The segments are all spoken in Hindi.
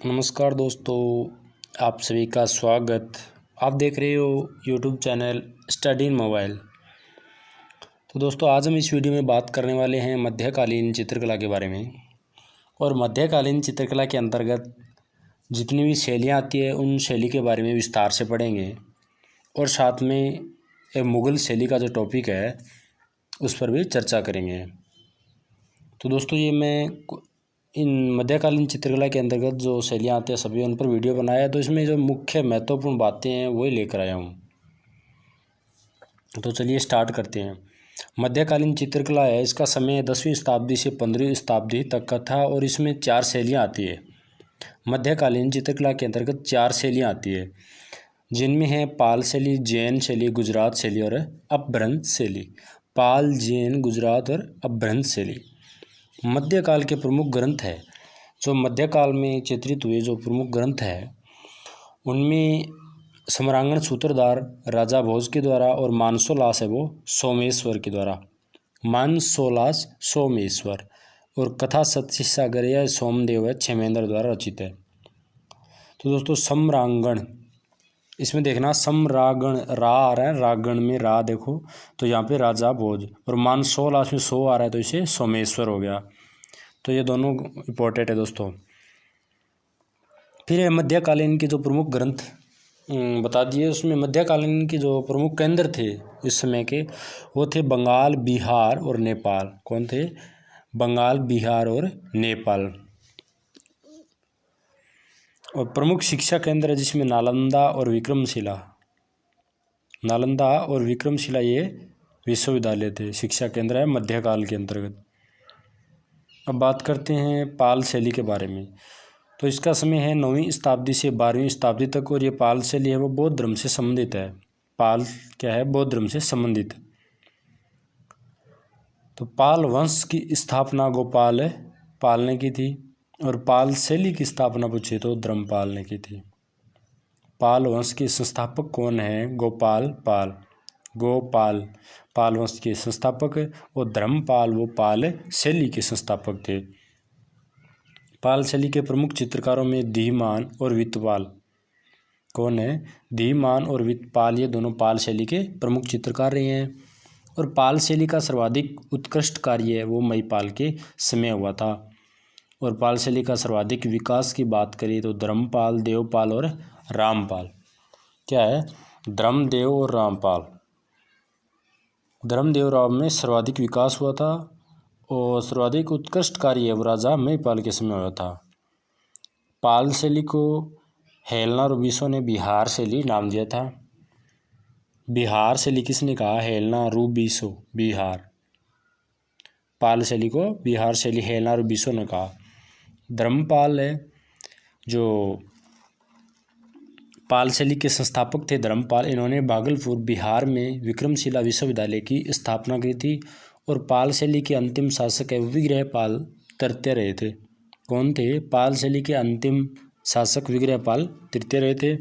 नमस्कार दोस्तों, आप सभी का स्वागत। आप देख रहे हो YouTube channel study in mobile. तो दोस्तों, आज हम इस वीडियो में बात करने वाले हैं मध्यकालीन चित्रकला के बारे में। और मध्यकालीन चित्रकला के अंतर्गत जितनी भी शैलियाँ आती है उन शैली के बारे में विस्तार से पढ़ेंगे। और साथ में एक मुग़ल शैली का जो टॉपिक है उस पर भी चर्चा करेंगे। तो दोस्तों, ये मैं इन मध्यकालीन चित्रकला के अंतर्गत जो शैलियाँ आती हैं सभी उन पर वीडियो बनाया है। तो इसमें जो मुख्य महत्वपूर्ण बातें हैं वही लेकर आया हूँ। तो चलिए स्टार्ट करते हैं। मध्यकालीन चित्रकला है, इसका समय 10वीं शताब्दी से 15वीं शताब्दी तक का था और इसमें 4 शैलियाँ आती है। मध्यकालीन चित्रकला के अंतर्गत 4 शैलियाँ आती है, जिनमें है पाल शैली, जैन शैली, गुजरात शैली और अपभ्रंश शैली। पाल, जैन, गुजरात और अपभ्रंश शैली मध्यकाल के प्रमुख ग्रंथ है। जो मध्यकाल में चित्रित हुए जो प्रमुख ग्रंथ है उनमें सम्रांगण सूत्रधार राजा भोज के द्वारा और मानसोलास है वो सोमेश्वर के द्वारा। मानसोलास सोमेश्वर और कथा सत्यसागर या सोमदेव है क्षेमेंद्र द्वारा रचित है। तो दोस्तों, सम्रांगण, इसमें देखना सम्रागण रा आ रहा है, रागण में रा देखो तो यहाँ पे राजा भोज, और मानसोलास में सो आ रहा है तो इसे सोमेश्वर हो गया। तो ये दोनों इम्पोर्टेंट है दोस्तों। फिर मध्यकालीन के जो प्रमुख ग्रंथ बता दिए, उसमें मध्यकालीन के जो प्रमुख केंद्र थे इस समय के वो थे बंगाल, बिहार और नेपाल। कौन थे? बंगाल, बिहार और नेपाल। और प्रमुख शिक्षा केंद्र है जिसमें नालंदा और विक्रमशिला, नालंदा और विक्रमशिला ये विश्वविद्यालय थे, शिक्षा केंद्र है मध्यकाल के अंतर्गत। अब बात करते हैं पाल शैली के बारे में। तो इसका समय है 9वीं शताब्दी से 12वीं शताब्दी तक और ये पाल शैली है वो बौद्ध धर्म से संबंधित है। पाल क्या है? बौद्ध धर्म से संबंधित। तो पाल वंश की स्थापना गोपाल पाल ने की थी और पाल शैली की स्थापना पूछे तो धर्मपाल ने की थी। पाल वंश के संस्थापक कौन है? गोपाल पाल, गोपाल पाल वंश के संस्थापक, और धर्मपाल वो पाल शैली के संस्थापक थे। पाल शैली के प्रमुख चित्रकारों में दीमान और वित्तपाल कौन है? दीमान और वित्तपाल ये दोनों पाल शैली के प्रमुख चित्रकार रहे हैं। और पाल शैली का सर्वाधिक उत्कृष्ट कार्य है वो महीपाल के समय हुआ था। और पाल शैली का सर्वाधिक विकास की बात करें तो धर्मपाल, देवपाल और रामपाल। क्या है? धर्मदेव और रामपाल। धर्मदेव राव में सर्वाधिक विकास हुआ था और सर्वाधिक उत्कृष्ट कार्य वो राजा महीपाल के समय हुआ था। पाल शैली को हेलेना रूबिसो ने बिहार शैली नाम दिया था। बिहार शैली किसने कहा? हेलेना रूबिसो, बिहार। पाल शैली को बिहार शैली हेलेना रूबिसो ने कहा। धर्मपाल है जो पाल शैली के संस्थापक थे, धर्मपाल, इन्होंने भागलपुर बिहार में विक्रमशिला विश्वविद्यालय की स्थापना की थी। और पाल शैली के अंतिम शासक है विग्रहपाल तृतीय रहे थे। कौन थे? पाल शैली के अंतिम शासक विग्रहपाल तृतीय रहे थे।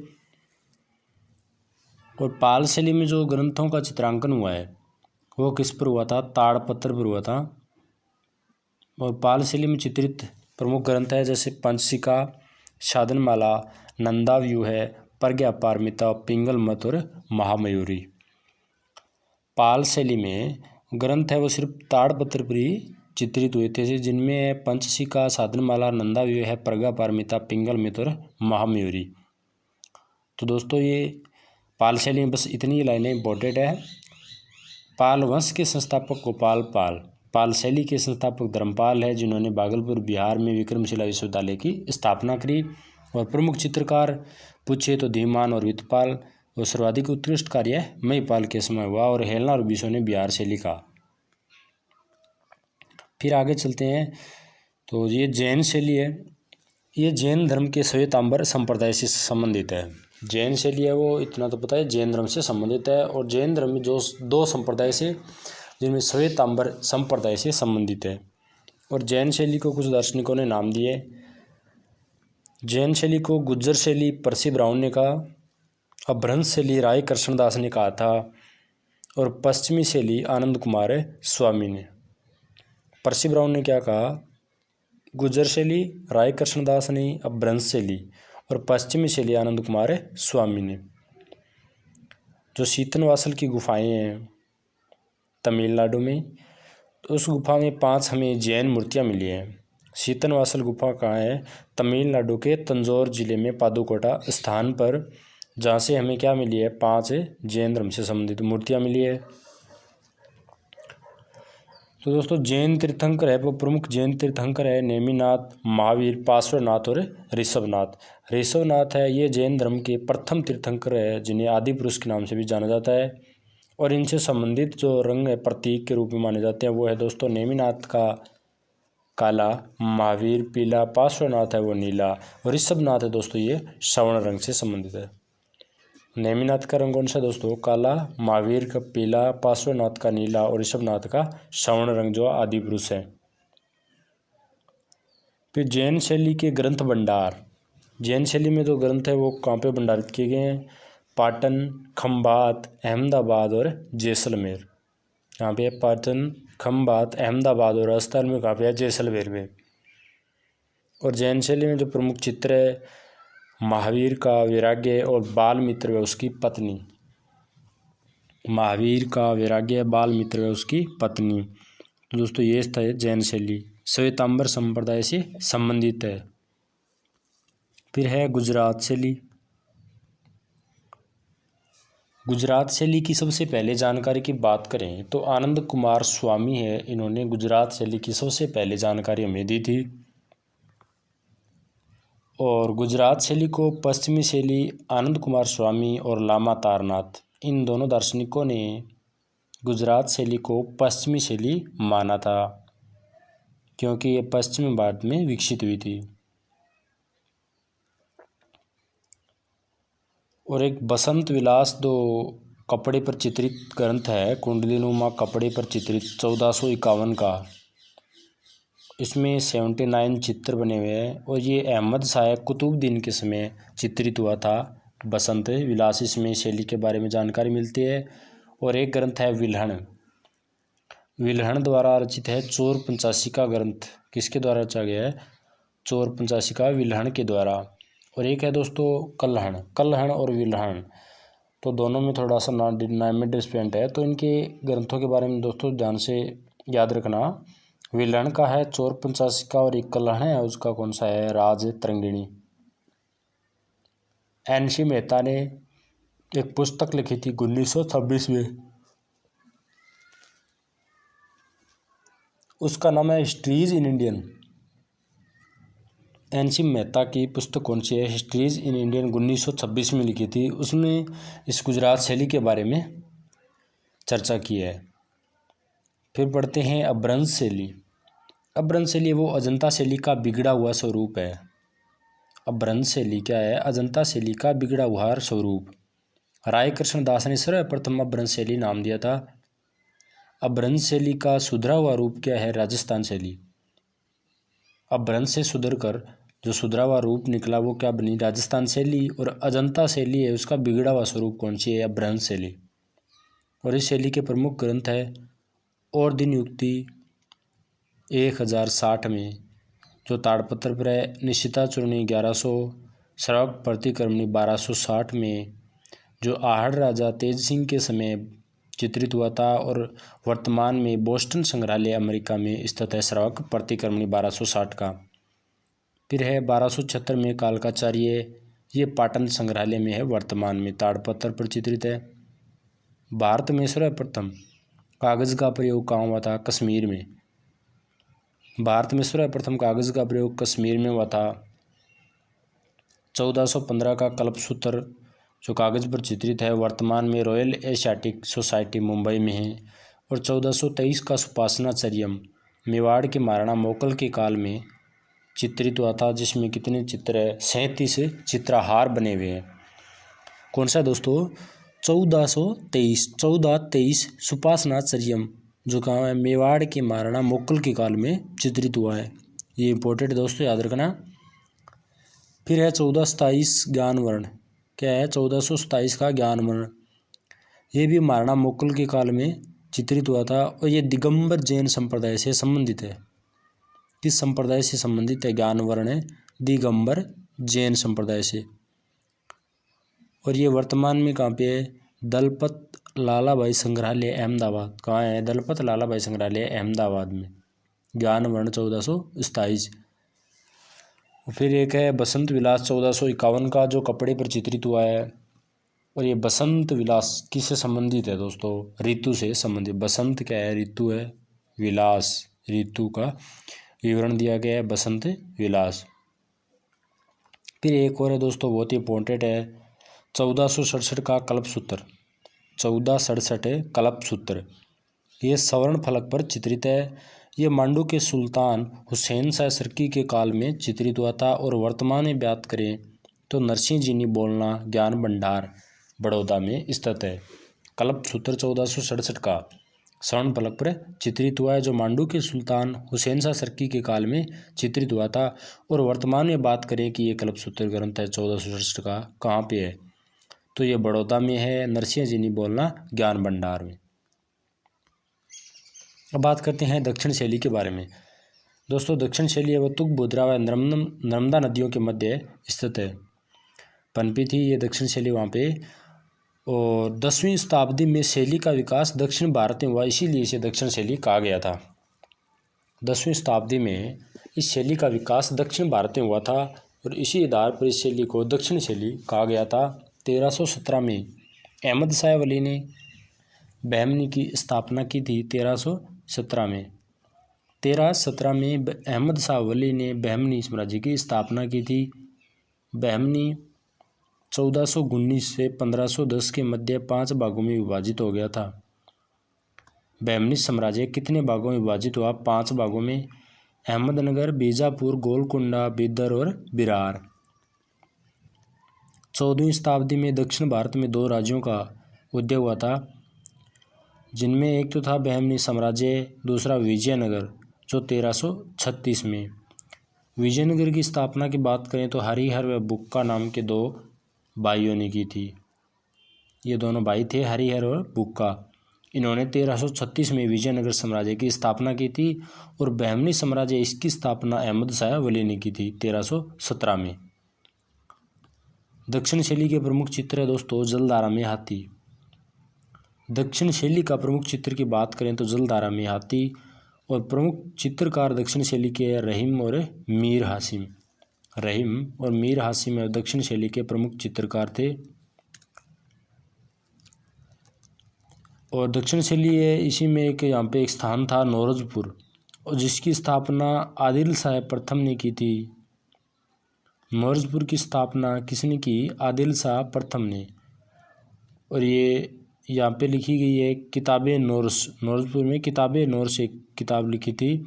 और पाल शैली में जो ग्रंथों का चित्रांकन हुआ है वो किस पर हुआ था? ताड़पत्र पर हुआ था। और पाल शैली में चित्रित प्रमुख ग्रंथ है जैसे पंचशिका, साधनमाला, नंदाव्यूह है, प्रज्ञापारमिता, पिंगलमत और महामयूरी। पाल शैली में ग्रंथ है वो सिर्फ ताड़पत्र पर ही चित्रित हुए थे, जिनमें पंचशिका, साधनमाला, नंदाव्यूह है, प्रज्ञापारमिता, पिंगलमत और महामयूरी। तो दोस्तों, ये पाल शैली में बस इतनी लाइनें इंपॉर्टेंट है। पाल वंश के संस्थापक गोपाल पाल, पाल शैली के संस्थापक धर्मपाल है जिन्होंने भागलपुर बिहार में विक्रमशिला विश्वविद्यालय की स्थापना करी। और प्रमुख चित्रकार पूछे तो धीमान और वित्तपाल, और सर्वाधिक उत्कृष्ट कार्य महीपाल के समय हुआ और हेलेना रूबिसो ने बिहार शैली का। फिर आगे चलते हैं। तो ये जैन शैली है, ये जैन धर्म के श्वेतांबर संप्रदाय से संबंधित है। जैन शैली है वो इतना तो पता है जैन धर्म से संबंधित है। और जैन धर्म में जो 2 संप्रदाय से, जिनमें श्वेतांबर संप्रदाय से संबंधित है। और जैन शैली को कुछ दार्शनिकों ने नाम दिए। जैन शैली को गुज्जर शैली परसी ब्राउन ने कहा, अपभ्रंश शैली राय कृष्णदास ने कहा था, और पश्चिमी शैली आनंद कुमार स्वामी ने। परसी ब्राउन ने क्या कहा? गुर्जर शैली राय कृष्णदास ने, अपभ्रंश शैली और पश्चिमी शैली आनंद कुमार स्वामी ने। जो सीतनवासल की गुफाएं हैं तमिलनाडु में, तो उस गुफा में 5 हमें जैन मूर्तियां मिली हैं। सीतनवासल गुफा कहाँ है? तमिलनाडु के तंजौर जिले में पादुकोटा स्थान पर, जहाँ से हमें क्या मिली है? 5 जैन धर्म से संबंधित मूर्तियां मिली है। तो दोस्तों जैन तीर्थंकर है, वो प्रमुख जैन तीर्थंकर है नेमिनाथ, महावीर, पार्श्वनाथ और ऋषभनाथ। ऋषभनाथ है ये जैन धर्म के प्रथम तीर्थंकर है, जिन्हें आदि पुरुष के नाम से भी जाना जाता है। और इनसे संबंधित जो रंग है प्रतीक के रूप में माने जाते हैं वो है दोस्तों नेमिनाथ का काला, महावीर पीला, पार्श्वनाथ है वो नीला और ऋषभनाथ है दोस्तों ये श्रवण रंग से संबंधित है। नेमिनाथ का रंग कौन सा दोस्तों? काला, महावीर का पीला, पार्श्वनाथ का नीला और ऋषभनाथ का श्रवण रंग जो आदि पुरुष है। फिर जैन शैली के ग्रंथ भंडार। जैन शैली में जो ग्रंथ है वो कहाँ पे भंडारित किए गए हैं? पाटन, खंभात, अहमदाबाद और जैसलमेर। यहाँ पे पाटन, खंभात, अहमदाबाद और राजस्थान में कहाँ पे है? जैसलमेर में। और जैन शैली में जो प्रमुख चित्र है महावीर का वैराग्य और बालमित्र व उसकी पत्नी। महावीर का वैराग्य, बालमित्र व उसकी पत्नी। तो दोस्तों ये था जैन शैली, श्वेतांबर संप्रदाय से संबंधित है। फिर है गुजरात शैली। गुजरात शैली की सबसे पहले जानकारी की बात करें तो आनंद कुमार स्वामी है, इन्होंने गुजरात शैली की सबसे पहले जानकारी हमें दी थी। और गुजरात शैली को पश्चिमी शैली आनंद कुमार स्वामी और लामा तारनाथ, इन दोनों दार्शनिकों ने गुजरात शैली को पश्चिमी शैली माना था, क्योंकि ये पश्चिमी भारत में विकसित हुई थी। और एक बसंत विलास दो कपड़े पर चित्रित ग्रंथ है, कुंडलीनुमा कपड़े पर चित्रित 1451 का। इसमें 79 चित्र बने हुए हैं और ये अहमद शाह कुतुबुद्दीन के समय चित्रित हुआ था। बसंत विलास, इसमें शैली के बारे में जानकारी मिलती है। और एक ग्रंथ है विल्हण, विल्हण द्वारा रचित है। चोर पंचाशी का ग्रंथ किसके द्वारा रचा गया है? चोर पंचाशी का विल्हण के द्वारा। और एक है दोस्तों कल्हण, कल्हण और विल्हण, तो दोनों में थोड़ा सा नाम में डिफरेंट है, तो इनके ग्रंथों के बारे में दोस्तों ध्यान से याद रखना। विल्हण का है चोर पंचाशी का और एक कल्हण है उसका कौन सा है? राज तरंगिणी। NC मेहता ने एक पुस्तक लिखी थी 1926 में, उसका नाम है histories in Indian. NC Mehta की पुस्तक कौन सी है? हिस्ट्रीज इन इंडियन, 1926 में लिखी थी। उसमें इस गुजरात शैली के बारे में चर्चा की है। फिर पढ़ते हैं अपभ्रंश शैली। अपभ्रंश शैली वो अजंता शैली का बिगड़ा हुआ स्वरूप है। अपभ्रंश शैली क्या है? अजंता शैली का बिगड़ा हुआ स्वरूप। राय कृष्णदास ने सर्वप्रथम अपभ्रंश शैली नाम दिया था। अपभ्रंश शैली का सुधरा हुआ रूप क्या है? राजस्थान शैली। अपभ्रंश से सुधर कर जो सुधरा हुआ रूप निकला वो क्या बनी? राजस्थान शैली। और अजंता शैली है उसका बिगड़ा हुआ स्वरूप कौन सी है? अपभ्रंश शैली। और इस शैली के प्रमुख ग्रंथ है और दिन युक्ति 1060 में जो ताड़पत्र पर है, निश्चिता चूर्णी 1100, श्रावक प्रतिक्रमणी 1260 में जो आहड़ राजा तेज सिंह के समय चित्रित हुआ था, और वर्तमान में बोस्टन संग्रहालय अमेरिका में स्थित है श्रावक प्रतिक्रमणी 1260 का। फिर है 1276 में कालकाचार्य, ये पाटन संग्रहालय में है, वर्तमान में ताड़पत्र पर चित्रित है। भारत में सर्वप्रथम कागज़ का प्रयोग कहाँ हुआ था? कश्मीर में। भारत में सर्वप्रथम कागज़ का प्रयोग कश्मीर में हुआ था। 1415 का कल्पसूत्र जो कागज़ पर चित्रित है, वर्तमान में रॉयल एशियाटिक सोसाइटी मुंबई में है। और 1423 का सुपासनाचर्यम मेवाड़ के महाराणा मोकल के काल में चित्रित हुआ था, जिसमें कितने चित्र है? 37 चित्रहार बने हुए हैं। कौन सा दोस्तों? 1423 सुपासनाचर्यम जो कहाँ है? मेवाड़ के महाराणा मोकल के काल में चित्रित हुआ है। ये इंपॉर्टेंट दोस्तों याद रखना। फिर है 1427 ज्ञान वर्ण, क्या है? 1427 का ज्ञान वर्ण, ये भी महाराणा मोकल के काल में चित्रित हुआ था और ये दिगंबर जैन संप्रदाय से संबंधित है। किस संप्रदाय से संबंधित है? ज्ञानवर्ण दिगंबर जैन संप्रदाय से। और ये वर्तमान में कहाँ पे है? दलपत लालाभाई संग्रहालय अहमदाबाद। कहाँ है? दलपत लालाभाई संग्रहालय अहमदाबाद में। ज्ञानवर्ण 1427। फिर एक है बसंत विलास 1451 का, जो कपड़े पर चित्रित हुआ है। और ये बसंत विलास किससे संबंधित है दोस्तों? ऋतु से संबंधित। बसंत क्या है? ऋतु है। विलास ऋतु का विवरण दिया गया है, बसंत विलास। फिर एक और है दोस्तों, बहुत ही इंपॉर्टेंट है, 1467 का कल्पसूत्र। 1467 कल्पसूत्र ये स्वर्ण फलक पर चित्रित है। ये मांडू के सुल्तान हुसैन शाह सर्की के काल में चित्रित हुआ था। और वर्तमान में बात करें तो नरसिंह जीनी बोलना ज्ञान भंडार बड़ौदा में स्थित है। कल्पसूत्र 1467 का स्वर्ण फलक पर चित्रित हुआ है, जो मांडू के सुल्तान हुसैन शाह सर्की के काल में चित्रित हुआ था। और वर्तमान में बात करें कि ये कल्पसूत्र ग्रंथ है 1467 का, कहाँ पे है? तो ये बड़ौदा में है, नरसिंह जीनी बोलना ज्ञान भंडार में। अब बात करते हैं दक्षिण शैली के बारे में। दोस्तों दक्षिण शैली है वो तुंगभद्रा व नर्मदा नदियों के मध्य स्थित है, पनपी थी ये दक्षिण शैली वहाँ पे। और 10वीं शताब्दी में शैली का विकास दक्षिण भारत में हुआ, इसीलिए इसे दक्षिण शैली कहा गया था। 10वीं शताब्दी में इस शैली का विकास दक्षिण भारत में हुआ था और इसी आधार पर इस शैली को दक्षिण शैली कहा गया था। 1317 में अहमद शाह वली ने बहमनी की स्थापना की थी। 1317 में 1317 में अहमद शाह वली ने बहमनी साम्राज्य की स्थापना की थी। बहमनी 1419 से 1510 के मध्य 5 भागों में विभाजित हो गया था। बहमनी साम्राज्य कितने भागों में विभाजित हुआ? 5 भागों में। अहमदनगर, बीजापुर, गोलकुंडा, बीदर और बिरार। 14वीं शताब्दी में दक्षिण भारत में 2 राज्यों का उदय हुआ था, जिनमें एक तो था बहमनी साम्राज्य, दूसरा विजयनगर, जो 1336 में। विजयनगर की स्थापना की बात करें तो हरिहर व बुक्का नाम के 2 भाइयों ने की थी। ये दोनों भाई थे हरिहर और बुक्का। इन्होंने 1336 में विजयनगर साम्राज्य की स्थापना की थी और बहमनी साम्राज्य इसकी स्थापना अहमद शाह वली ने की थी 1317 में। दक्षिण शैली के प्रमुख चित्र है दोस्तों जलधारा में हाथी। दक्षिण शैली का प्रमुख चित्र की बात करें तो जलधारा में हाथी। और प्रमुख चित्रकार दक्षिण शैली के रहीम और मीर हासिम। रहीम और मीर हासिम दक्षिण शैली के प्रमुख चित्रकार थे। और दक्षिण शैली है इसी में एक यहाँ पे एक स्थान था नौरोजपुर, और जिसकी स्थापना आदिल शाह प्रथम ने की थी। नौरोजपुर की स्थापना किसने की? आदिल शाह प्रथम ने। और ये यहाँ पे लिखी गई है किताबे नौरस। नौरोजपुर में किताबे नौरस एक किताब लिखी थी,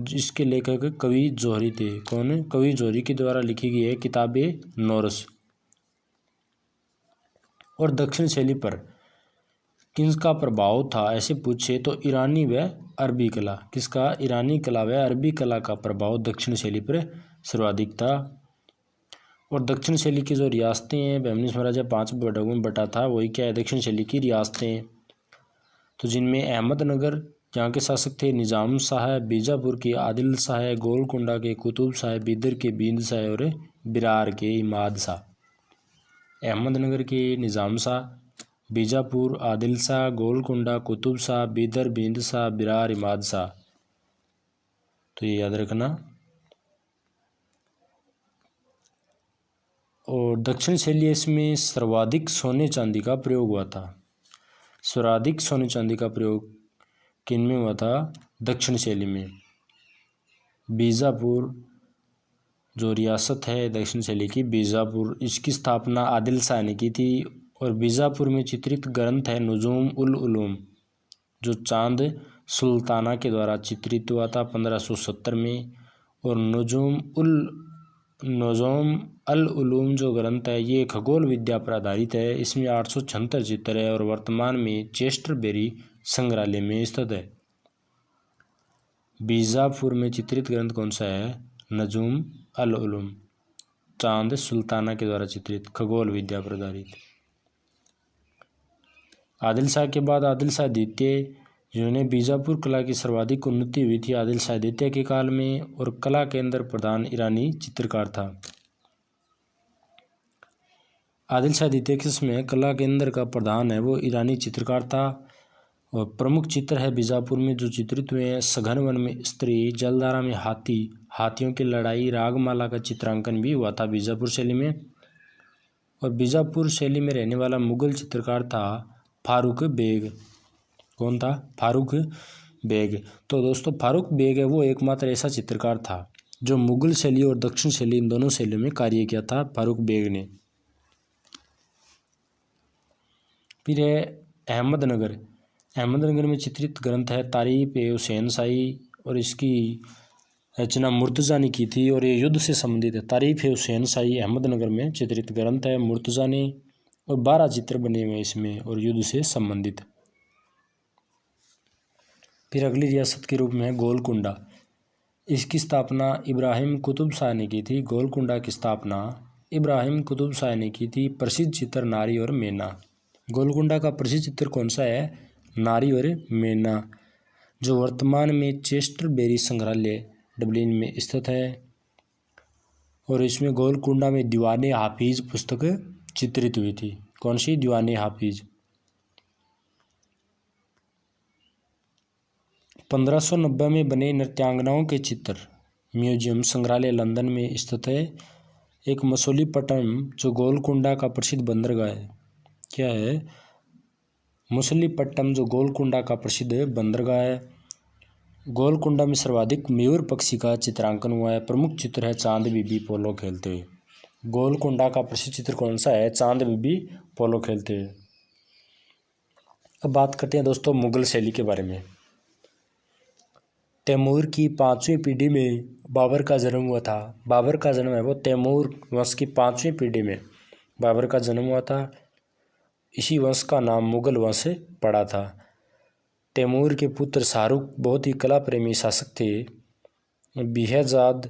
जिसके लेखक कवि जोहरी थे। कौन? कवि जोहरी के द्वारा लिखी गई है किताबे नौरस। और दक्षिण शैली पर किसका प्रभाव था ऐसे पूछे तो ईरानी व अरबी कला। किसका? ईरानी कला व अरबी कला का प्रभाव दक्षिण शैली पर सर्वाधिक था। और दक्षिण शैली की जो रियासतें हैं बहमनी साम्राज्य 5 भागों में बटा था, वही क्या है? दक्षिण शैली की रियासतें। तो जिनमें अहमदनगर यहाँ के शासक थे निज़ाम शाह, बीजापुर के आदिल शाह, गोलकुंडा के कुतुब शाह, बीदर के बींद शाह और बिरार के इमाद शाह। अहमदनगर के निज़ाम शाह, बीजापुर आदिल शाह, गोलकुंडा कुतुब शाह, बीदर बींद शाह, बिरार इमाद शाह। तो ये याद रखना। और दक्षिण शैली इसमें सर्वाधिक सोने चांदी का प्रयोग हुआ था। सर्वाधिक सोने चांदी का प्रयोग किनमें हुआ था? दक्षिण शैली में। बीजापुर जो रियासत है दक्षिण शैली की, बीजापुर, इसकी स्थापना आदिल शाह ने की थी। और बीजापुर में चित्रित ग्रंथ है नुजूम उल उलूम, जो चांद सुल्ताना के द्वारा चित्रित हुआ था 1570 में। और नजूम अल उलूम जो ग्रंथ है ये खगोल विद्या पर आधारित है। इसमें 876 चित्र है और वर्तमान में चेस्टरबेरी संग्रहालय में स्थित है। बीजापुर में चित्रित ग्रंथ कौन सा है? नजूम अल उलूम, चांद सुल्ताना के द्वारा चित्रित खगोल विद्या पर आधारित। आदिल शाह के बाद आदिल शाह द्वितीय जिन्होंने बीजापुर कला की सर्वाधिक उन्नति हुई थी आदिल शाह द्वितीय के काल में, और कला केंद्र प्रधान ईरानी चित्रकार था। आदिल शाह द्वितीय के समय कला केंद्र का प्रधान है वो ईरानी चित्रकार था। और प्रमुख चित्र है बीजापुर में जो चित्रित हुए हैं, सघन वन में स्त्री, जलधारा में हाथी, हाथियों की लड़ाई, रागमाला का चित्रांकन भी हुआ था बीजापुर शैली में। और बीजापुर शैली में रहने वाला मुगल चित्रकार था फारूक बेग। कौन था? फारूक बेग। तो दोस्तों फारूक बेग है वो एकमात्र ऐसा चित्रकार था जो मुगल शैली और दक्षिण शैली इन दोनों शैलियों में कार्य किया था फारूक बेग ने। फिर है अहमदनगर। अहमदनगर में चित्रित ग्रंथ है तारीफ ए हुसैन शाही, और इसकी रचना मुर्तज़ा ने की थी, और ये युद्ध से संबंधित है। तारीफ ए हुसैन शाही अहमदनगर में चित्रित ग्रंथ है मुर्तज़ा ने, और 12 चित्र बने हुए इसमें और युद्ध से संबंधित। फिर अगली रियासत के रूप में है गोलकुंडा। इसकी स्थापना इब्राहिम कुतुब शाह ने की थी। गोलकुंडा की स्थापना इब्राहिम कुतुब शाह ने की थी। प्रसिद्ध चित्र नारी और मैना। गोलकुंडा का प्रसिद्ध चित्र कौन सा है? नारी और मैना, जो वर्तमान में चेस्टरबेरी संग्रहालय डबलिन में स्थित है। और इसमें गोलकुंडा में दीवाने हाफिज पुस्तक चित्रित हुई थी। कौन सी? दीवाने हाफिज। 1590 में बने नृत्यांगनाओं के चित्र म्यूजियम संग्रहालय लंदन में स्थित है। एक मछलीपट्टनम जो गोलकुंडा का प्रसिद्ध बंदरगाह है। क्या है? मछलीपट्टनम जो गोलकुंडा का प्रसिद्ध बंदरगाह है। गोलकुंडा में सर्वाधिक मयूर पक्षी का चित्रांकन हुआ है। प्रमुख चित्र है चांद बीबी पोलो खेलते हुए। गोलकुंडा का प्रसिद्ध चित्र कौन सा है? चांद बीबी पोलो खेलते हुए। अब बात करते हैं दोस्तों मुगल शैली के बारे में। तैमूर की 5वीं पीढ़ी में बाबर का जन्म हुआ था। बाबर का जन्म है वो तैमूर वंश की 5वीं पीढ़ी में बाबर का जन्म हुआ था। इसी वंश का नाम मुगल वंश पड़ा था। तैमूर के पुत्र शाहरुख बहुत ही कला प्रेमी शासक थे। बेहजाद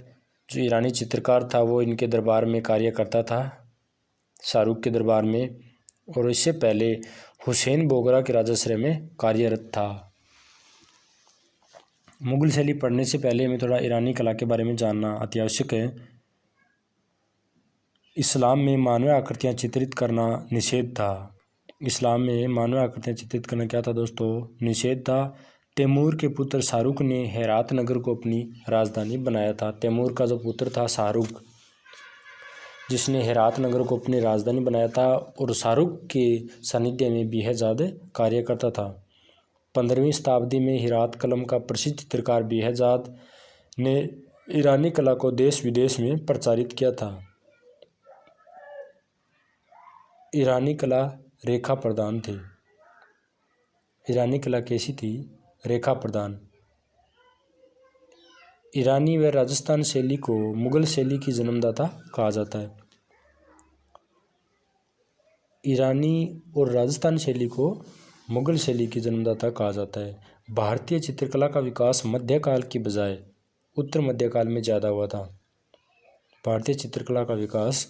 जो ईरानी चित्रकार था वो इनके दरबार में कार्य करता था, शाहरुख के दरबार में। और इससे पहले हुसैन बोगरा के राजाश्रय में कार्यरत था। मुगल शैली पढ़ने से पहले हमें थोड़ा ईरानी कला के बारे में जानना अति आवश्यक है। इस्लाम में मानव आकृतियाँ चित्रित करना निषेध था। इस्लाम में मानव आकृतियाँ चित्रित करना क्या था दोस्तों? निषेध था। तैमूर के पुत्र शाहरुख ने हेरात नगर को अपनी राजधानी बनाया था। तैमूर का जो पुत्र था शाहरुख, जिसने हेरात नगर को अपनी राजधानी बनाया था, और शाहरुख के सानिध्य में बेहजाद कार्य करता था। 15वीं शताब्दी में हेरात कलम का प्रसिद्ध चित्रकार बेहजाद ने ईरानी कला को देश विदेश में प्रचारित किया था। ईरानी कला रेखा प्रधान थे। ईरानी कला कैसी थी? रेखा प्रधान। ईरानी व राजस्थान शैली को मुगल शैली की जन्मदाता कहा जाता है। ईरानी और राजस्थान शैली को मुगल शैली की जन्मदाता कहा जाता है। भारतीय चित्रकला का विकास मध्यकाल की बजाय उत्तर मध्यकाल में ज़्यादा हुआ था। भारतीय चित्रकला का विकास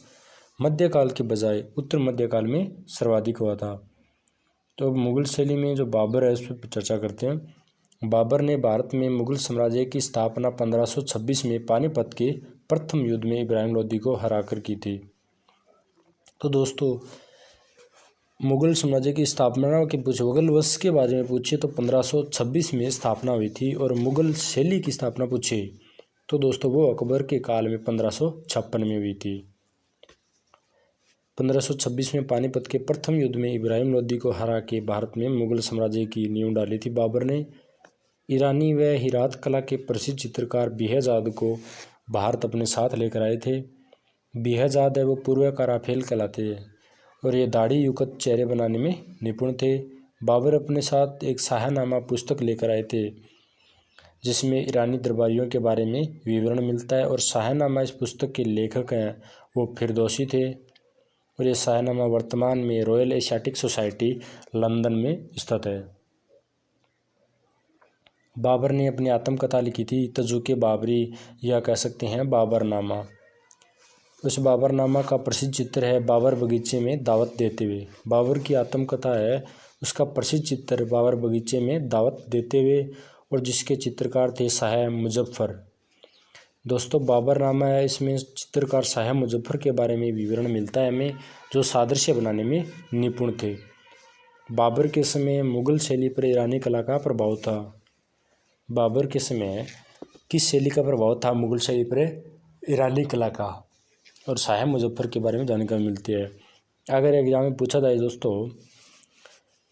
मध्यकाल के बजाय उत्तर मध्यकाल में सर्वाधिक हुआ था। तो अब मुगल शैली में जो बाबर है उस पर चर्चा करते हैं। बाबर ने भारत में मुगल साम्राज्य की स्थापना 1526 में पानीपत के प्रथम युद्ध में इब्राहिम लोदी को हराकर की थी। तो दोस्तों मुगल साम्राज्य की स्थापना के पूछे, मुगल वंश के बारे में पूछे तो 1526 में स्थापना हुई थी। और मुगल शैली की स्थापना पूछे तो दोस्तों वो अकबर के काल में 1556 में हुई थी। 1526 में पानीपत के प्रथम युद्ध में इब्राहिम लोदी को हरा के भारत में मुगल साम्राज्य की नींव डाली थी बाबर ने। ईरानी व हेरात कला के प्रसिद्ध चित्रकार बेहजाद को भारत अपने साथ लेकर आए थे। बेहजाद है वो पूर्व का राफेल कहलाते हैं, और ये दाढ़ी युक्त चेहरे बनाने में निपुण थे। बाबर अपने साथ एक शाहनामा पुस्तक लेकर आए थे जिसमें ईरानी दरबारियों के बारे में विवरण मिलता है। और शाहनामा इस पुस्तक के लेखक हैं वो फिरदौसी थे। और ये शाहनामा वर्तमान में रॉयल एशियाटिक सोसाइटी लंदन में स्थित है। बाबर ने अपनी आत्मकथा लिखी थी तजुके बाबरी, या कह सकते हैं बाबरनामा। उस बाबरनामा का प्रसिद्ध चित्र है बाबर बगीचे में दावत देते हुए। बाबर की आत्मकथा है उसका प्रसिद्ध चित्र बाबर बगीचे में दावत देते हुए और जिसके चित्रकार थे शाह मुजफ्फर। दोस्तों बाबरनामा है, इसमें चित्रकार शाह मुजफ्फर के बारे में विवरण मिलता है हमें, जो सादृश्य बनाने में निपुण थे। बाबर के समय मुगल शैली पर ईरानी कला का प्रभाव था। बाबर के समय किस शैली का प्रभाव था मुगल शैली पर? ईरानी कला का। और शाह मुजफ्फर के बारे में जानकारी मिलती है। अगर एग्जाम में पूछा जाए दोस्तों,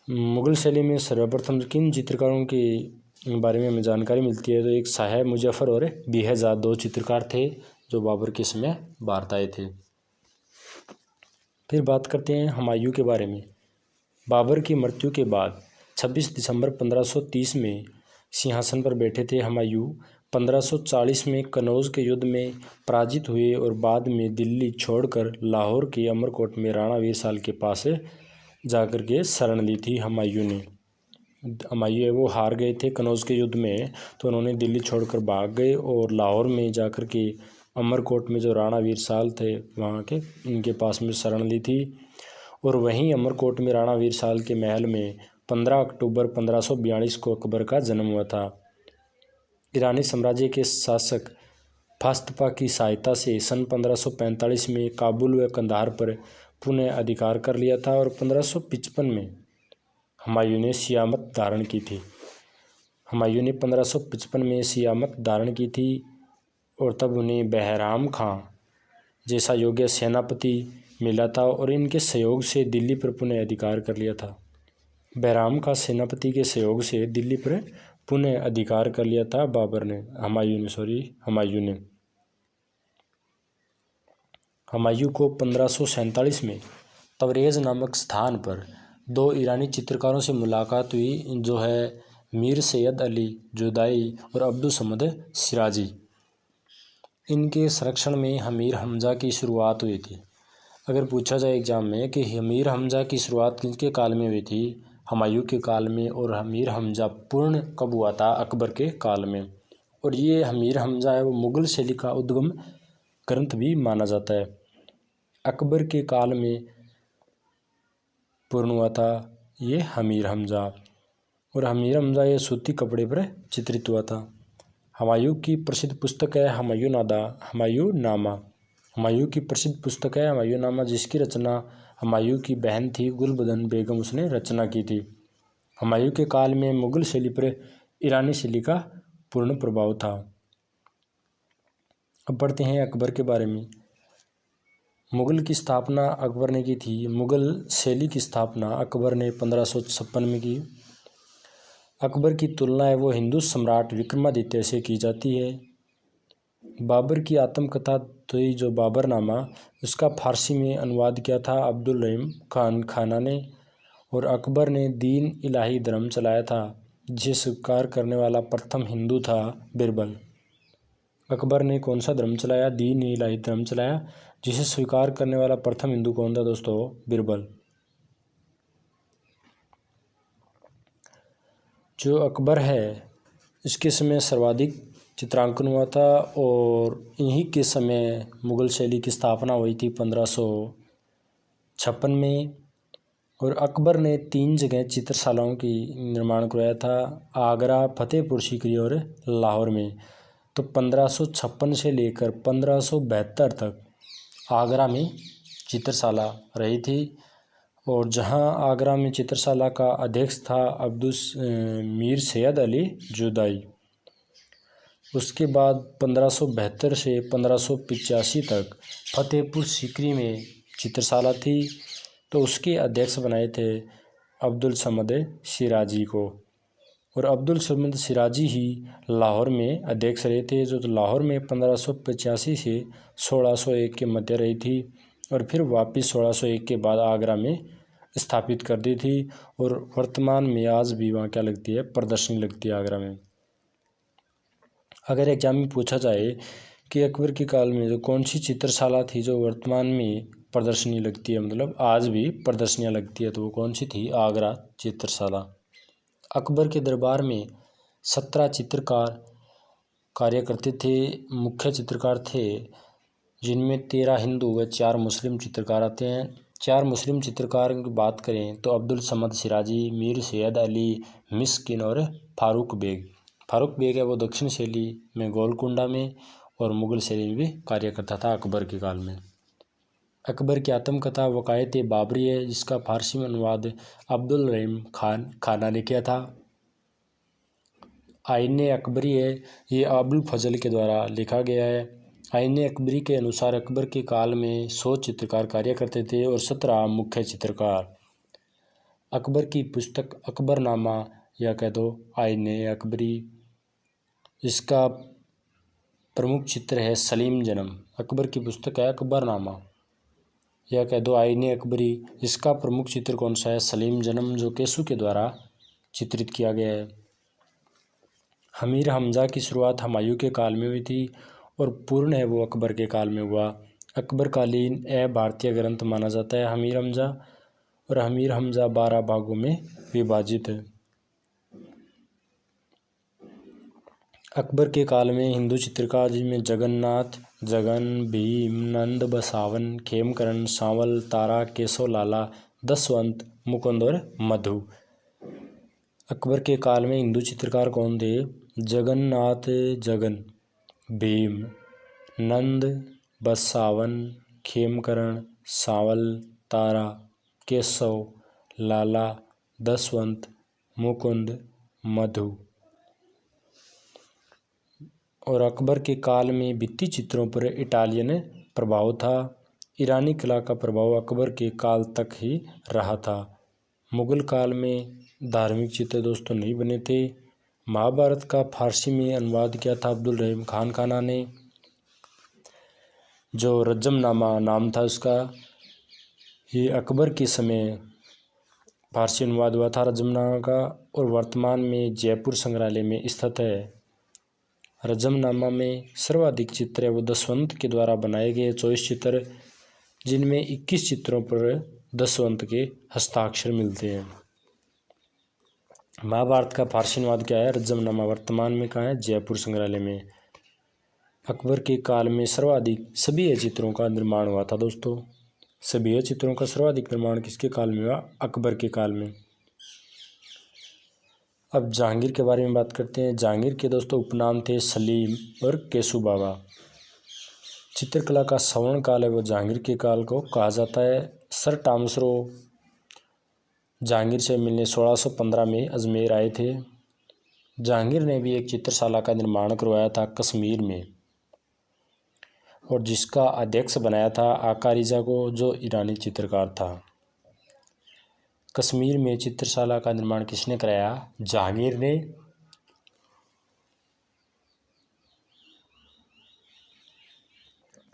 मुगल शैली में सर्वप्रथम किन चित्रकारों के बारे में हमें जानकारी मिलती है, तो एक शाह मुजफ्फर और बेहजाद 2 चित्रकार थे जो बाबर के समय भारत आए थे। फिर बात करते हैं हुमायूं के बारे में। बाबर की मृत्यु के बाद 26 दिसंबर 1530 में सिंहासन पर बैठे थे हुमायूं। 1540 में कनौज के युद्ध में पराजित हुए और बाद में दिल्ली छोड़कर लाहौर के अमरकोट में राणा वीर साल के पास जाकर के शरण ली थी हुमायूं ने। हुमायूं वो हार गए थे कनौज के युद्ध में, तो उन्होंने दिल्ली छोड़कर भाग गए और लाहौर में जाकर के अमरकोट में जो राणा वीर साल थे वहाँ के उनके पास में शरण ली थी। और वहीं अमरकोट में राणा वीर साल के महल में 15 अक्टूबर 1542 को अकबर का जन्म हुआ था। ईरानी साम्राज्य के शासक फास्तपा की सहायता से सन 1545 में काबुल व कंधार पर पुनः अधिकार कर लिया था और 1555 में हुमायूं ने सियामत धारण की थी। हुमायूं ने 1555 में सियामत धारण की थी और तब उन्हें बहराम खां जैसा योग्य सेनापति मिला था और इनके सहयोग से दिल्ली पर पुनः अधिकार कर लिया था। बहराम खां सेनापति के सहयोग से दिल्ली पर पुनः अधिकार कर लिया था हुमायूं ने। हुमायूं को 1547 में तबरेज़ नामक स्थान पर 2 ईरानी चित्रकारों से मुलाकात हुई, जो है मीर सैयद अली जुदाई और अब्दुल समद सिराजी। इनके संरक्षण में हमीर हमजा की शुरुआत हुई थी। अगर पूछा जाए एग्जाम में कि हमीर हमजा की शुरुआत किसके काल में हुई थी, हुमायूं के काल में, और हमीर हमजा पूर्ण कब हुआ था? अकबर के काल में। और ये हमीर हमजा है वो मुगल शैली का उद्गम ग्रंथ भी माना जाता है। अकबर के काल में पूर्ण हुआ था ये हमीर हमजा, और हमीर हमजा ये सूती कपड़े पर चित्रित हुआ था। हुमायूं की प्रसिद्ध पुस्तक है हुमायूंनामा। हुमायूं की प्रसिद्ध पुस्तक है हुमायूंनामा, जिसकी रचना हुमायूं की बहन थी गुलबदन बेगम, उसने रचना की थी। हुमायूं के काल में मुगल शैली पर ईरानी शैली का पूर्ण प्रभाव था। अब पढ़ते हैं अकबर के बारे में। मुगल की स्थापना अकबर ने की थी। मुगल शैली की स्थापना अकबर ने 1556 में की। अकबर की तुलना है वो हिंदू सम्राट विक्रमादित्य से की जाती है। बाबर की आत्मकथा थी जो बाबरनामा, उसका फारसी में अनुवाद किया था अब्दुल रहीम खाना ने। और अकबर ने दीन इलाही धर्म चलाया था, जिसे स्वीकार करने वाला प्रथम हिंदू था बिरबल। अकबर ने कौन सा धर्म चलाया? दीन इलाही धर्म चलाया, जिसे स्वीकार करने वाला प्रथम हिंदू कौन था दोस्तों? बिरबल। जो अकबर है इसके समय सर्वाधिक चित्रांकन हुआ था और इन्हीं के समय मुगल शैली की स्थापना हुई थी 1556 में। और अकबर ने 3 जगह चित्रशालाओं की निर्माण करवाया था, आगरा, फतेहपुर सीकरी और लाहौर में। तो 1556 से लेकर 1572 तक आगरा में चित्रशाला रही थी, और जहां आगरा में चित्रशाला का अध्यक्ष था मीर सैयद अली जुदाई। उसके बाद 1572 से 1585 तक फतेहपुर सीकरी में चित्रशाला थी, तो उसके अध्यक्ष बनाए थे अब्दुल समद सिराजी को। और अब्दुल समद सिराजी ही लाहौर में अध्यक्ष रहे थे, जो लाहौर में 1585 से 1601 के मध्य रही थी, और फिर वापस 1601 के बाद आगरा में स्थापित कर दी थी। और वर्तमान में आज भी वहाँ क्या लगती है? प्रदर्शनी लगती है आगरा में। अगर एग्जाम में पूछा जाए कि अकबर के काल में जो कौन सी चित्रशाला थी जो वर्तमान में प्रदर्शनी लगती है, मतलब आज भी प्रदर्शनियाँ लगती है, तो वो कौन सी थी? आगरा चित्रशाला। अकबर के दरबार में 17 चित्रकार कार्य करते थे। मुख्य चित्रकार थे, जिनमें 13 हिंदू व 4 मुस्लिम चित्रकार आते हैं। चार मुस्लिम चित्रकारों की बात करें तो अब्दुल समद सिराजी, मीर सैयद अली मिस्किन और फारूक बेग। फारूक बेग है वो दक्षिण शैली में गोलकुंडा में और मुगल शैली में भी कार्य करता था अकबर के काल में। अकबर की आत्मकथा वकायत बाबरी है, जिसका फारसी में अनुवाद अब्दुल रहीम खाना ने किया था। आईने अकबरी है, ये अबुल फजल के द्वारा लिखा गया है। आईने अकबरी के अनुसार अकबर के काल में 100 चित्रकार कार्य करते थे और 17 मुख्य चित्रकार। अकबर की पुस्तक अकबरनामा या कह दो आईने अकबरी, इसका प्रमुख चित्र है सलीम जन्म। अकबर की पुस्तक है अकबरनामा या कह दो आईने अकबरी, इसका प्रमुख चित्र कौन सा है? सलीम जन्म, जो केसु के द्वारा चित्रित किया गया है। हमीर हमजा की शुरुआत हुमायूं के काल में हुई थी और पूर्ण है वो अकबर के काल में हुआ। अकबरकालीन भारतीय ग्रंथ माना जाता है हमीर हमजा, और हमीर हमजा 12 भागों में विभाजित है। अकबर के काल में हिंदू चित्रकार जिनमें जगन्नाथ, जगन, भीम, नंद, बसावन, खेमकरण, सांवल, तारा, केशव लाला, दसवंत, मुकुंद और मधु। अकबर के काल में हिंदू चित्रकार कौन थे? जगन्नाथ, जगन, भीम, नंद, बसावन, खेमकरण, सांवल, तारा, केशव, लाला, दसवंत, मुकुंद, मधु। और अकबर के काल में भित्ति चित्रों पर इटालियन प्रभाव था। ईरानी कला का प्रभाव अकबर के काल तक ही रहा था। मुगल काल में धार्मिक चित्र दोस्तों नहीं बने थे। महाभारत का फारसी में अनुवाद किया था अब्दुल रहीम खाना ने, जो रज्जमनामा नाम था उसका। ये अकबर के समय फारसी अनुवाद हुआ था रज्जमनामा का, और वर्तमान में जयपुर संग्रहालय में स्थित है। रज्जमनामा में सर्वाधिक चित्र है वो दसवंत के द्वारा बनाए गए 24 चित्र, जिनमें 21 चित्रों पर दसवंत के हस्ताक्षर मिलते हैं। महाभारत का फारसी अनुवाद क्या है? रज्जमनामा। वर्तमान में कहाँ है? जयपुर संग्रहालय में। अकबर के काल में सर्वाधिक सभी चित्रों का निर्माण हुआ था दोस्तों। सभी चित्रों का सर्वाधिक निर्माण किसके काल में हुआ? अकबर के काल में। अब जहांगीर के बारे में बात करते हैं। जहांगीर के दोस्तों उपनाम थे सलीम और केसु बाबा। चित्रकला का स्वर्ण काल है वो जहांगीर के काल को कहा जाता है। सर टामसरो जहांगीर से मिलने 1615 में अजमेर आए थे। जहांगीर ने भी एक चित्रशाला का निर्माण करवाया था कश्मीर में, और जिसका अध्यक्ष बनाया था आका रिजा को, जो ईरानी चित्रकार था। कश्मीर में चित्रशाला का निर्माण किसने कराया? जहांगीर ने।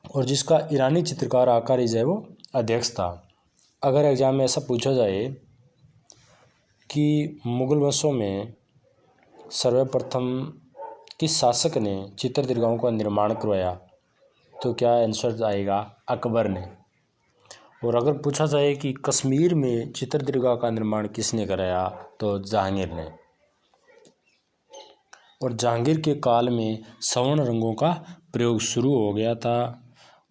और जिसका ईरानी चित्रकार आका रिजा है वो अध्यक्ष था। अगर एग्जाम में ऐसा पूछा जाए कि मुगल वंशों में सर्वप्रथम किस शासक ने चित्रदीर्घाओं का निर्माण करवाया, तो क्या आंसर आएगा? अकबर ने। और अगर पूछा जाए कि कश्मीर में चित्रदीर्घा का निर्माण किसने कराया, तो जहांगीर ने। और जहांगीर के काल में स्वर्ण रंगों का प्रयोग शुरू हो गया था,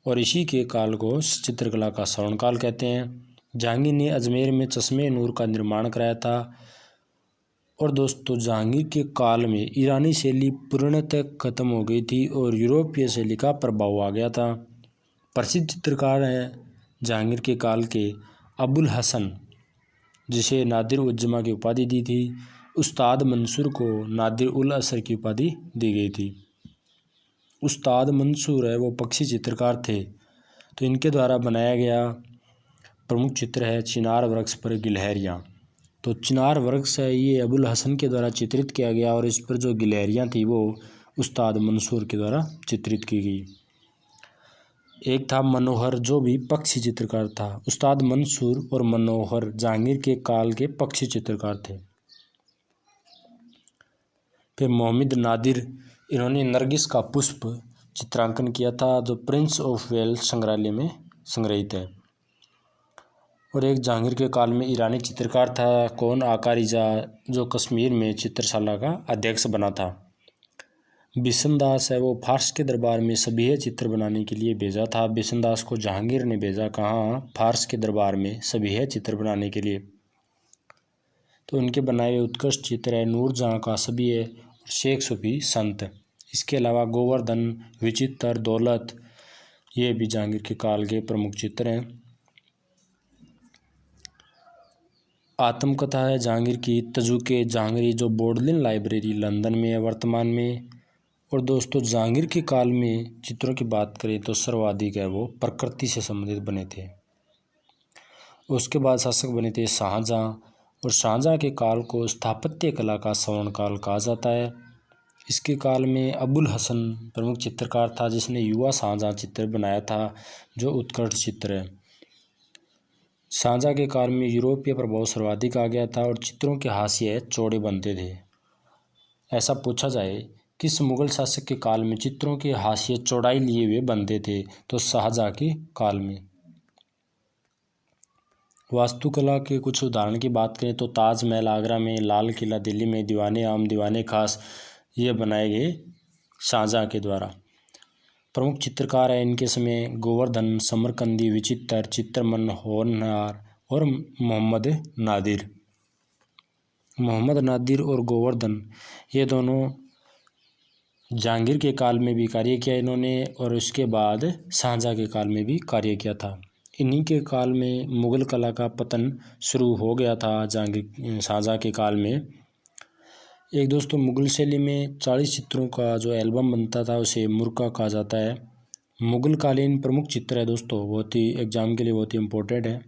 और इसी के काल को चित्रकला का स्वर्ण काल कहते हैं। जहांगीर ने अजमेर में चश्मे नूर का निर्माण कराया था। और दोस्तों जहांगीर के काल में ईरानी शैली पूर्णतः खत्म हो गई थी और यूरोपीय शैली का प्रभाव आ गया था। प्रसिद्ध चित्रकार हैं जहांगीर के काल के अबुल हसन, जिसे नादिर उल जमा की उपाधि दी थी। उस्ताद मंसूर को नादिर उल असर की उपाधि दी गई थी। उस्ताद मंसूर है वो पक्षी चित्रकार थे, तो इनके द्वारा बनाया गया प्रमुख चित्र है चिनार वृक्ष पर गिलहरियाँ। तो चिनार वृक्ष है ये अबुल हसन के द्वारा चित्रित किया गया, और इस पर जो गिलहरियाँ थी वो उस्ताद मंसूर के द्वारा चित्रित की गई। एक था मनोहर, जो भी पक्षी चित्रकार था। उस्ताद मंसूर और मनोहर जहांगीर के काल के पक्षी चित्रकार थे। फिर मोहम्मद नादिर, इन्होंने नरगिस का पुष्प चित्रांकन किया था, जो प्रिंस ऑफ वेल्स संग्रहालय में संग्रहित है। और एक जहांगीर के काल में ईरानी चित्रकार था कौन? आका रिजा, जो कश्मीर में चित्रशाला का अध्यक्ष बना था। बिशनदास है वो फारस के दरबार में सबिह चित्र बनाने के लिए भेजा था। बिशनदास को जहांगीर ने भेजा कहाँ? फारस के दरबार में सबिह चित्र बनाने के लिए। तो उनके बनाए हुए उत्कृष्ट चित्र है नूरजहाँ का सबिह और शेख सूफी संत। इसके अलावा गोवर्धन, विचित्र, दौलत, ये भी जहांगीर के काल के प्रमुख चित्र हैं। आत्मकथा है जहांगीर की तजुके जहांगीरी, जो बोडलिन लाइब्रेरी लंदन में है वर्तमान में। और दोस्तों जहांगीर के काल में चित्रों की बात करें तो सर्वाधिक है वो प्रकृति से संबंधित बने थे। उसके बाद शासक बने थे शाहजहाँ, और शाहजहाँ के काल को स्थापत्य कला का स्वर्ण काल कहा जाता है। इसके काल में अबुल हसन प्रमुख चित्रकार था जिसने युवा शाहजहाँ चित्र बनाया था, जो उत्कृष्ट चित्र है। शाहजहाँ के काल में यूरोपीय प्रभाव सर्वाधिक आ गया था और चित्रों के हाशिए चौड़े बनते थे। ऐसा पूछा जाए किस मुगल शासक के काल में चित्रों के हाशिए चौड़ाई लिए हुए बनते थे, तो शाहजहाँ के काल में। वास्तुकला के कुछ उदाहरण की बात करें तो ताजमहल आगरा में, लाल किला दिल्ली में, दीवाने आम, दीवाने खास, ये बनाए गए शाहजहाँ के द्वारा। प्रमुख चित्रकार है इनके समय गोवर्धन, समरकंदी, विचित्र, चित्रमन, होनहार और मोहम्मद नादिर। मोहम्मद नादिर और गोवर्धन ये दोनों जहांगीर के काल में भी कार्य किया इन्होंने, और उसके बाद शाहजहाँ के काल में भी कार्य किया था। इन्हीं के काल में मुगल कला का पतन शुरू हो गया था शाहजहाँ के काल में। एक दोस्तों मुगल शैली में 40 चित्रों का जो एल्बम बनता था उसे मुर्का कहा जाता है। मुगल कालीन प्रमुख चित्र है दोस्तों, बहुत ही एग्जाम के लिए बहुत ही इम्पोर्टेंट है।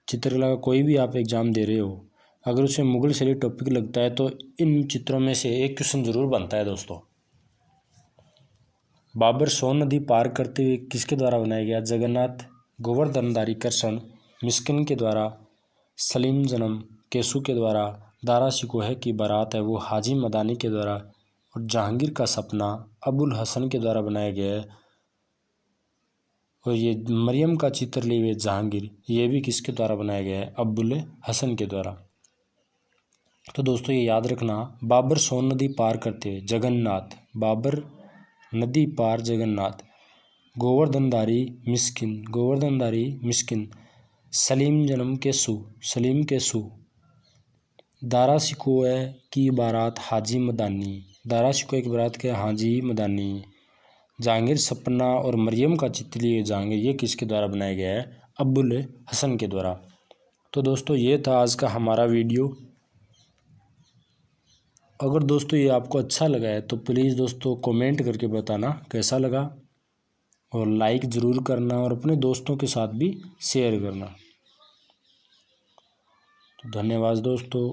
चित्रकला का कोई भी आप एग्जाम दे रहे हो, अगर उसमें मुगल शैली टॉपिक लगता है तो इन चित्रों में से एक क्वेश्चन जरूर बनता है दोस्तों। बाबर सोन नदी पार करते हुए किसके द्वारा बनाया गया? जगन्नाथ। गोवर्धनधारी कृष्ण मिस्किन के द्वारा, सलीम जन्म केसू के द्वारा, दारा शिकोह की बारात है वो हाजी मदानी के द्वारा, और जहांगीर का सपना अबुल हसन के द्वारा बनाया गया है। और ये मरियम का चित्र लिए हुए जहांगीर, ये भी किसके द्वारा बनाया गया है? अबुल हसन के द्वारा। तो दोस्तों ये याद रखना, बाबर सोन नदी पार करते हुए जगन्नाथ, बाबर नदी पार जगन्नाथ, गोवर्धनधारी मिस्किन, सलीम जन्म केसू, सलीम केसू, दारा शिकोह की बारात हाजी मदानी, दारा शिकोह की बारात के हाजी मदानी, जहांगीर सपना और मरियम का चित्र लिए जहांगीर, ये किसके द्वारा बनाया गया है? अबुल हसन के द्वारा। तो दोस्तों ये था आज का हमारा वीडियो। अगर दोस्तों ये आपको अच्छा लगा है तो प्लीज़ दोस्तों कमेंट करके बताना कैसा लगा, और लाइक ज़रूर करना और अपने दोस्तों के साथ भी शेयर करना। तो धन्यवाद दोस्तों।